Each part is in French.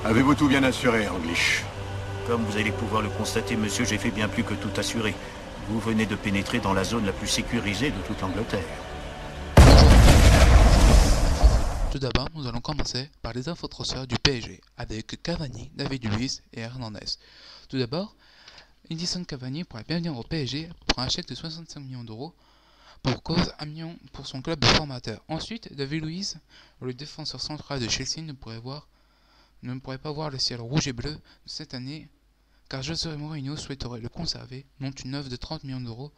Avez-vous tout bien assuré, English? Comme vous allez pouvoir le constater, monsieur, j'ai fait bien plus que tout assurer. Vous venez de pénétrer dans la zone la plus sécurisée de toute l'Angleterre. Tout d'abord, nous allons commencer par les infotransferts du PSG avec Cavani, David Luiz et Hernandez. Tout d'abord, Edinson Cavani pourrait bien venir au PSG pour un chèque de 65 millions d'euros pour cause 1 million pour son club formateur. Ensuite, David Luiz, le défenseur central de Chelsea, ne pourrait pas voir le ciel rouge et bleu cette année car José Mourinho souhaiterait le conserver, dont une offre de 30 millions d'euros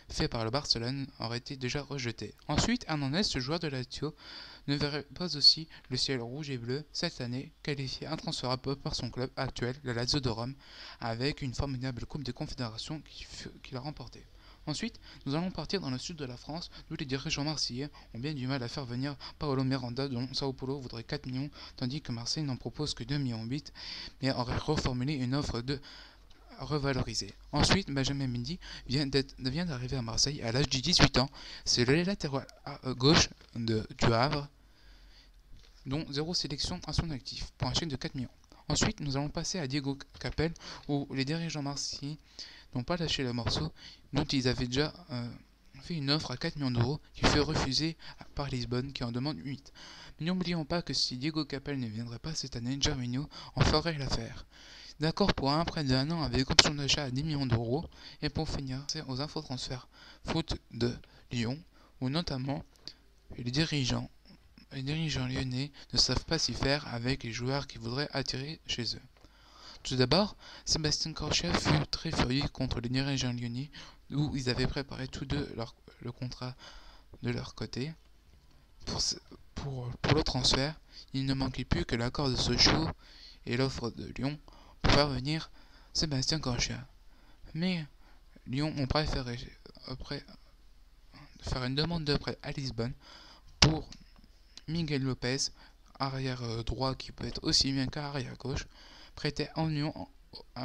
faite par le Barcelone aurait été déjà rejetée. Ensuite, Hernandez, ce joueur de Lazio, ne verrait pas aussi le ciel rouge et bleu cette année, qualifié intransférable par son club actuel, la Lazio de Rome, avec une formidable Coupe des Confédérations qu'il a remportée. Ensuite, nous allons partir dans le sud de la France, d'où les dirigeants marseillais ont bien du mal à faire venir Paolo Miranda, dont Sao Paulo voudrait 4 millions, tandis que Marseille n'en propose que 2,8 millions, mais aurait reformulé une offre de revalorisée. Ensuite, Benjamin Mendy vient d'arriver à Marseille à l'âge de 18 ans. C'est le latéral à gauche du Havre, dont 0 sélection à son actif, pour un chèque de 4 millions. Ensuite, nous allons passer à Diego Capel, où les dirigeants marseillais n'ont pas lâché le morceau, dont ils avaient déjà fait une offre à 4 millions d'euros qui fut refusée par Lisbonne, qui en demande 8. Mais n'oublions pas que si Diego Capel ne viendrait pas cette année, Gervinho en ferait l'affaire. D'accord pour un prêt de 1 an avec option d'achat à 10 millions d'euros. Et pour finir, c'est aux infotransferts foot de Lyon, où notamment les dirigeants lyonnais ne savent pas s'y faire avec les joueurs qu'ils voudraient attirer chez eux. Tout d'abord, Sébastien Corchia fut très furieux contre les dirigeants lyonnais, où ils avaient préparé tous deux le contrat de leur côté. Pour le transfert, il ne manquait plus que l'accord de Sochaux et l'offre de Lyon pour faire venir Sébastien Corchia. Mais Lyon ont préféré faire une demande de prêt à Lisbonne pour Miguel Lopez, arrière droit qui peut être aussi bien qu'arrière gauche, prêté en Lyon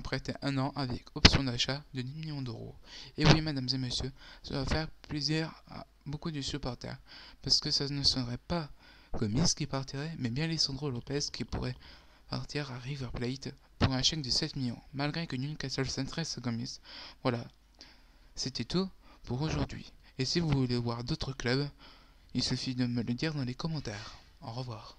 prêté 1 an avec option d'achat de 10 millions d'euros. Et oui, mesdames et messieurs, ça va faire plaisir à beaucoup de supporters, parce que ça ne serait pas Gomis qui partirait, mais bien Lisandro Lopez qui pourrait partir à River Plate pour un chèque de 7 millions, malgré que Newcastle s'intéresse à Gomis. Voilà, c'était tout pour aujourd'hui. Et si vous voulez voir d'autres clubs, il suffit de me le dire dans les commentaires. Au revoir.